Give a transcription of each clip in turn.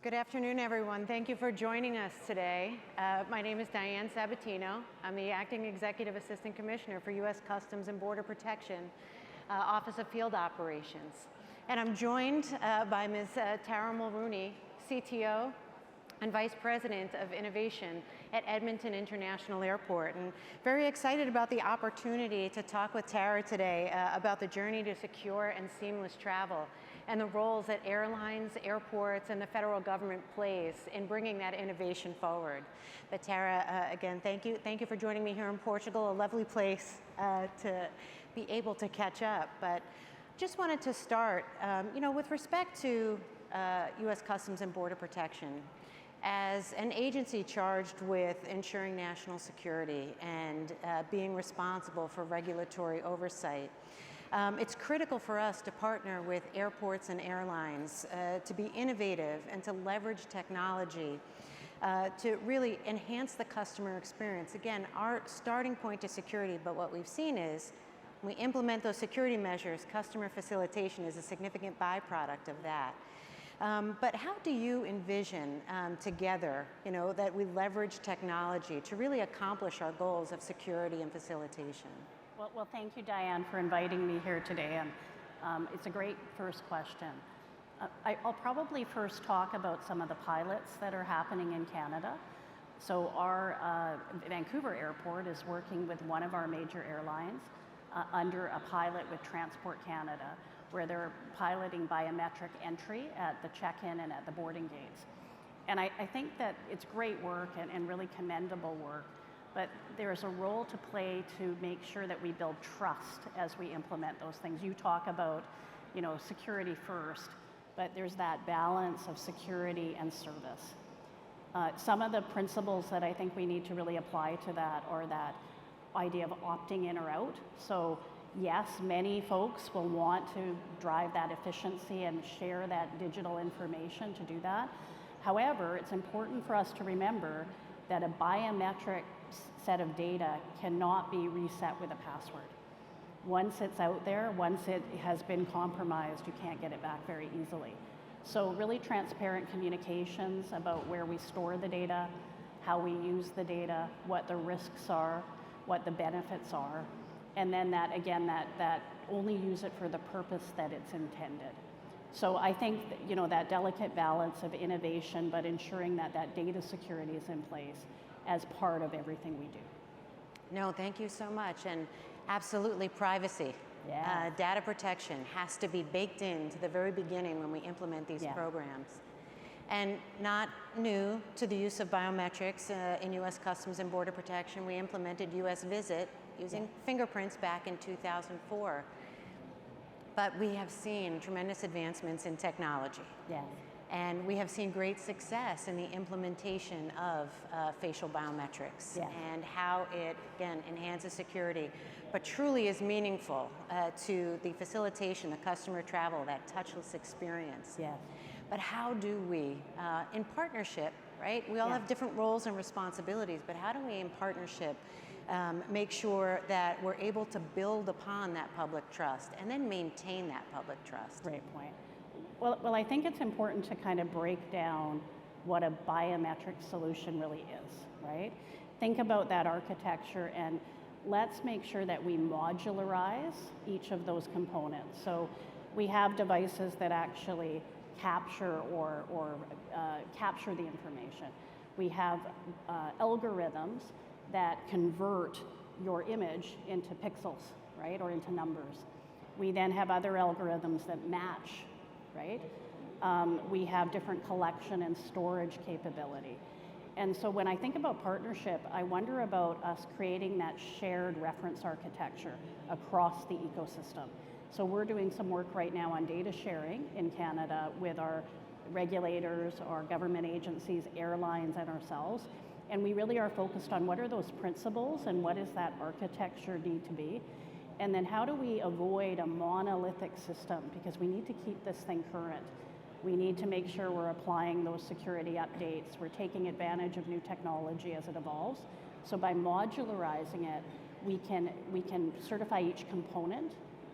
Good afternoon, everyone. Thank you for joining us today. My name is Diane Sabatino. I'm the Acting Executive Assistant Commissioner for U.S. Customs and Border Protection, Office of Field Operations. And I'm joined by Ms. Tara Mulrooney, CTO and Vice President of Innovation at Edmonton International Airport. And very excited about the opportunity to talk with Tara today about the journey to secure and seamless travel and the roles that airlines, airports, and the federal government plays in bringing that innovation forward. But Tara, again, thank you. Thank you for joining me here in Portugal, a lovely place to be able to catch up. But just wanted to start, with respect to U.S. Customs and Border Protection, as an agency charged with ensuring national security and being responsible for regulatory oversight, it's critical for us to partner with airports and airlines to be innovative and to leverage technology to really enhance the customer experience. Again, our starting point is security, but what we've seen is when we implement those security measures, customer facilitation is a significant byproduct of that. But how do you envision together, that we leverage technology to really accomplish our goals of security and facilitation? Well, thank you, Diane, for inviting me here today, and it's a great first question. I'll probably first talk about some of the pilots that are happening in Canada. So our Vancouver Airport is working with one of our major airlines under a pilot with Transport Canada, where they're piloting biometric entry at the check-in and at the boarding gates. And I think that it's great work and really commendable work, but there's a role to play to make sure that we build trust as we implement those things. You talk about, security first, but there's that balance of security and service. Some of the principles that I think we need to really apply to that are that idea of opting in or out. So yes, many folks will want to drive that efficiency and share that digital information to do that. However, it's important for us to remember that a biometric set of data cannot be reset with a password. Once it's out there, once it has been compromised, you can't get it back very easily. So really transparent communications about where we store the data, how we use the data, what the risks are, what the benefits are, and then that only use it for the purpose that it's intended. So I think that delicate balance of innovation, but ensuring that data security is in place as part of everything we do. No, thank you so much, and absolutely privacy. Yeah. Data protection has to be baked into the very beginning when we implement these programs. And not new to the use of biometrics in U.S. Customs and Border Protection, we implemented U.S. Visit using fingerprints back in 2004. But we have seen tremendous advancements in technology. Yes. And we have seen great success in the implementation of facial biometrics and how it, again, enhances security, but truly is meaningful to the facilitation, the customer travel, that touchless experience. Yes. But how do we, in partnership, right? We all have different roles and responsibilities, but how do we, in partnership, make sure that we're able to build upon that public trust and then maintain that public trust? Great point. Well, I think it's important to kind of break down what a biometric solution really is, right? Think about that architecture, and let's make sure that we modularize each of those components. So we have devices that actually capture or capture the information. We have algorithms that convert your image into pixels, right, or into numbers. We then have other algorithms that match, right? We have different collection and storage capability. And so when I think about partnership, I wonder about us creating that shared reference architecture across the ecosystem. So we're doing some work right now on data sharing in Canada with our regulators, our government agencies, airlines, and ourselves. And we really are focused on what are those principles and what does that architecture need to be? And then how do we avoid a monolithic system? Because we need to keep this thing current. We need to make sure we're applying those security updates. We're taking advantage of new technology as it evolves. So by modularizing it, we can certify each component.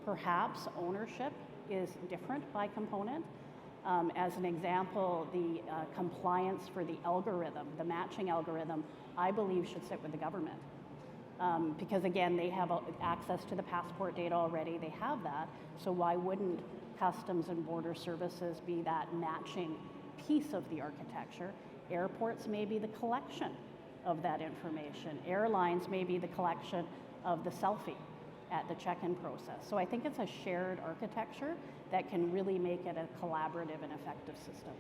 Perhaps ownership is different by component, As an example, the compliance for the algorithm, the matching algorithm, I believe should sit with the government. Because again, they have access to the passport data already, they have that, so why wouldn't Customs and Border Services be that matching piece of the architecture? Airports may be the collection of that information. Airlines may be the collection of the selfie at the check-in process. So I think it's a shared architecture that can really make it a collaborative and effective system.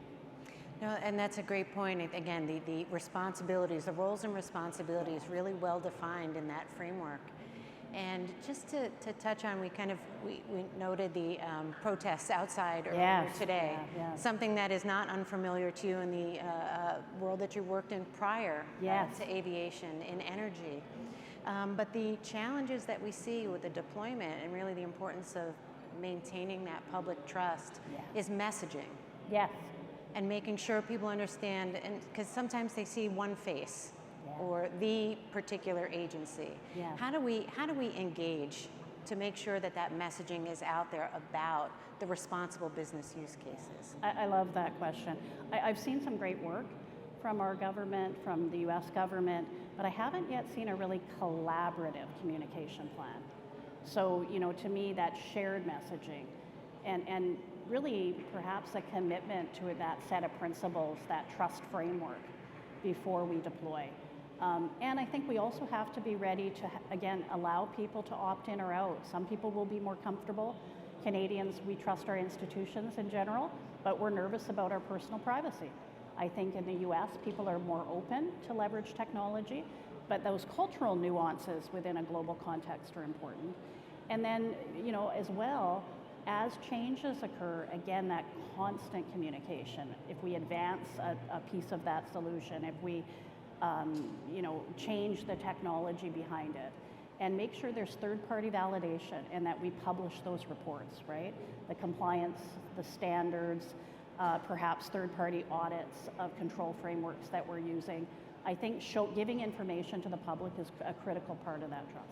No, and that's a great point. Again, the responsibilities, the roles and responsibilities really well defined in that framework. And just to touch on, we noted the protests outside earlier today. Something that is not unfamiliar to you in the world that you worked in prior to aviation, in energy. But the challenges that we see with the deployment and really the importance of maintaining that public trust is messaging. Yes. And making sure people understand, and because sometimes they see one face or the particular agency. How do we engage to make sure that that messaging is out there about the responsible business use cases? I love that question. I've seen some great work from our government, from the US government, but I haven't yet seen a really collaborative communication plan. So, to me, that shared messaging and really perhaps a commitment to that set of principles, that trust framework before we deploy. And I think we also have to be ready to, again, allow people to opt in or out. Some people will be more comfortable. Canadians, we trust our institutions in general, but we're nervous about our personal privacy. I think in the US, people are more open to leverage technology, but those cultural nuances within a global context are important. And then, as well, as changes occur, again, that constant communication. If we advance a piece of that solution, if we change the technology behind it, and make sure there's third-party validation and that we publish those reports, right? The compliance, the standards, perhaps third-party audits of control frameworks that we're using. I think giving information to the public is a critical part of that trust.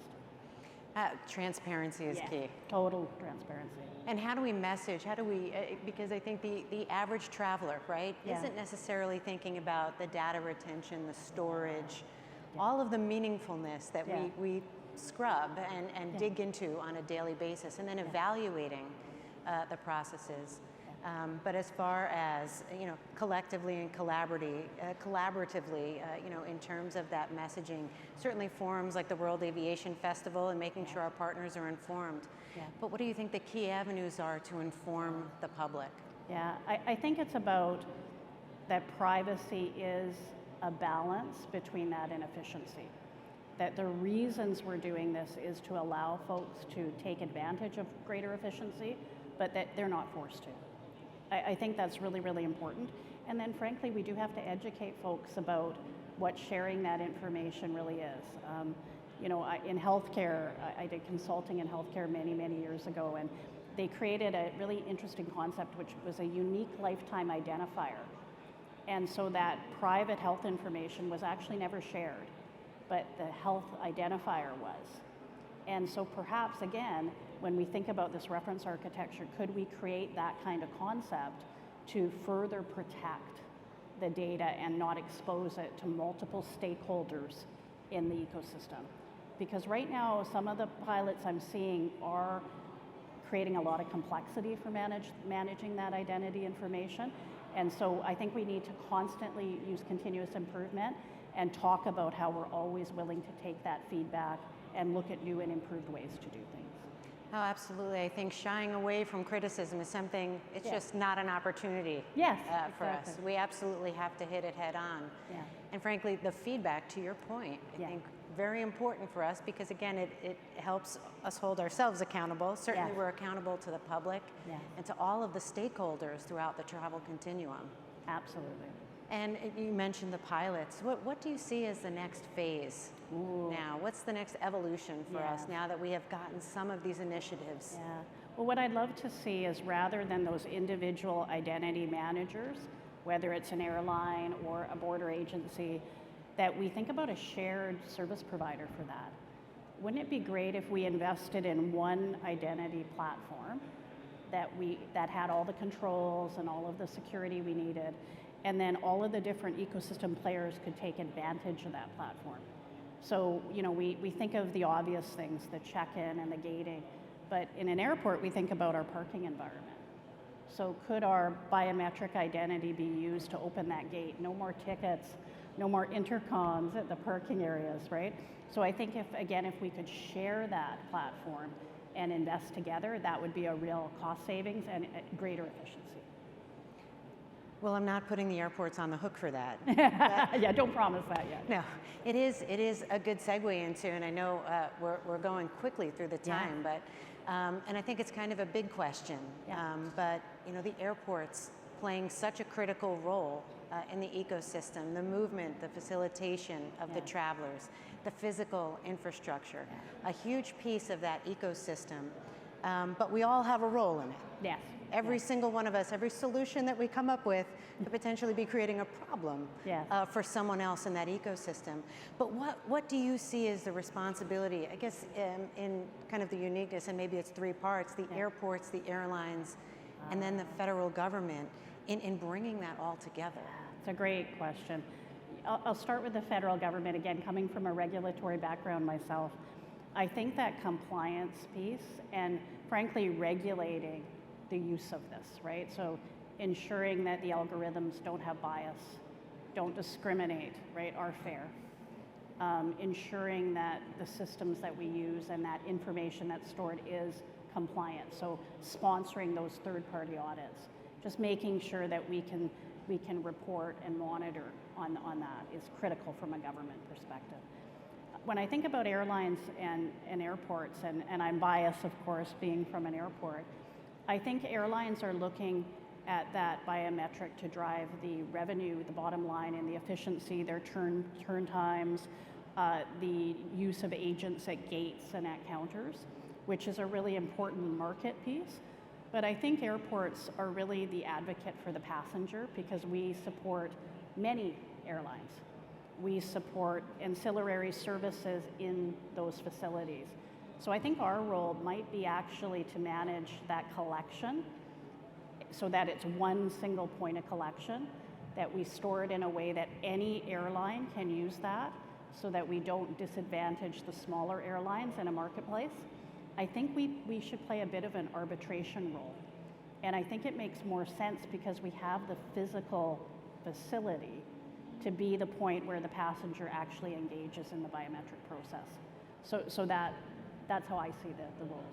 Transparency is key. Total transparency. And how do we message? How do we, because I think the average traveler, right, isn't necessarily thinking about the data retention, the storage, all of the meaningfulness that we scrub and dig into on a daily basis, and then evaluating the processes. But as far as collectively and collaboratively, in terms of that messaging, certainly forums like the World Aviation Festival and making sure our partners are informed. But what do you think the key avenues are to inform the public? I think it's about that privacy is a balance between that and efficiency. That the reasons we're doing this is to allow folks to take advantage of greater efficiency, but that they're not forced to. I think that's really, really important. And then frankly, we do have to educate folks about what sharing that information really is. In healthcare, I did consulting in healthcare many, many years ago, and they created a really interesting concept, which was a unique lifetime identifier. And so that private health information was actually never shared, but the health identifier was. And so perhaps, again, when we think about this reference architecture, could we create that kind of concept to further protect the data and not expose it to multiple stakeholders in the ecosystem? Because right now, some of the pilots I'm seeing are creating a lot of complexity for managing that identity information. And so I think we need to constantly use continuous improvement and talk about how we're always willing to take that feedback and look at new and improved ways to do things. Oh, absolutely. I think shying away from criticism is something, it's just not an opportunity for us. We absolutely have to hit it head on. And frankly, the feedback, to your point, I think very important for us because again, it helps us hold ourselves accountable. Certainly we're accountable to the public and to all of the stakeholders throughout the travel continuum. Absolutely. And you mentioned the pilots. What do you see as the next phase now? What's the next evolution for us now that we have gotten some of these initiatives? Well, what I'd love to see is rather than those individual identity managers, whether it's an airline or a border agency, that we think about a shared service provider for that. Wouldn't it be great if we invested in one identity platform that had all the controls and all of the security we needed, and then all of the different ecosystem players could take advantage of that platform. So, you know, we think of the obvious things, the check-in and the gating, but in an airport, we think about our parking environment. So could our biometric identity be used to open that gate? No more tickets, no more intercoms at the parking areas, right? So I think if we could share that platform and invest together, that would be a real cost savings and greater efficiency. Well, I'm not putting the airports on the hook for that. Yeah, don't promise that yet. No, it is a good segue into, and I know we're going quickly through the time, but and I think it's kind of a big question. But you know, the airports playing such a critical role in the ecosystem, the movement, the facilitation of the travelers, the physical infrastructure, a huge piece of that ecosystem. But we all have a role in it. Yes. Every single one of us, every solution that we come up with could potentially be creating a problem for someone else in that ecosystem. But what do you see as the responsibility, I guess, in kind of the uniqueness, and maybe it's three parts, the airports, the airlines, and then the federal government in bringing that all together? It's a great question. I'll start with the federal government. Again, coming from a regulatory background myself, I think that compliance piece and frankly regulating the use of this, right? So ensuring that the algorithms don't have bias, don't discriminate, right, are fair. Ensuring that the systems that we use and that information that's stored is compliant. So sponsoring those third-party audits, just making sure that we can report and monitor on that is critical from a government perspective. When I think about airlines and airports, and I'm biased, of course, being from an airport, I think airlines are looking at that biometric to drive the revenue, the bottom line, and the efficiency, their turn times, the use of agents at gates and at counters, which is a really important market piece. But I think airports are really the advocate for the passenger because we support many airlines. We support ancillary services in those facilities. So I think our role might be actually to manage that collection so that it's one single point of collection, that we store it in a way that any airline can use that so that we don't disadvantage the smaller airlines in a marketplace. I think we should play a bit of an arbitration role. And I think it makes more sense because we have the physical facility to be the point where the passenger actually engages in the biometric process. So that's how I see the roles.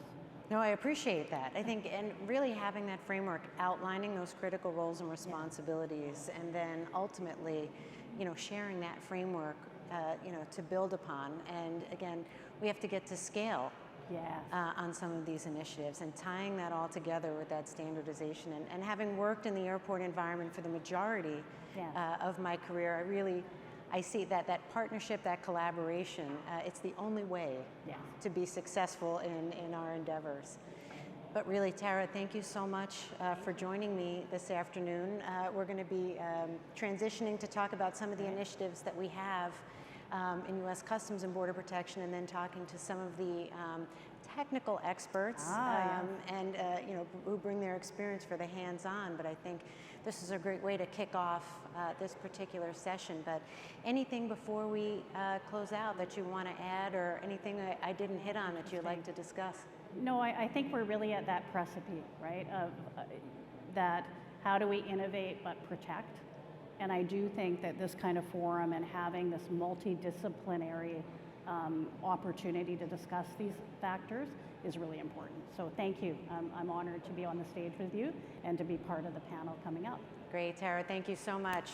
No, I appreciate that. I think, and really having that framework, outlining those critical roles and responsibilities, and then ultimately, you know, sharing that framework, you know, to build upon. And again, we have to get to scale on some of these initiatives and tying that all together with that standardization. And having worked in the airport environment for the majority of my career, I see that partnership, that collaboration, it's the only way to be successful in our endeavors. But really, Tara, thank you so much for joining me this afternoon. We're going to be transitioning to talk about some of the initiatives that we have in U.S. Customs and Border Protection, and then talking to some of the technical experts and you know, who bring their experience for the hands-on. But I think this is a great way to kick off this particular session. But anything before we close out that you want to add, or anything I didn't hit on that you'd like to discuss? No, I think we're really at that precipice, right, of that how do we innovate but protect? And I do think that this kind of forum and having this multidisciplinary opportunity to discuss these factors is really important. So thank you. I'm honored to be on the stage with you and to be part of the panel coming up. Great, Tara. Thank you so much.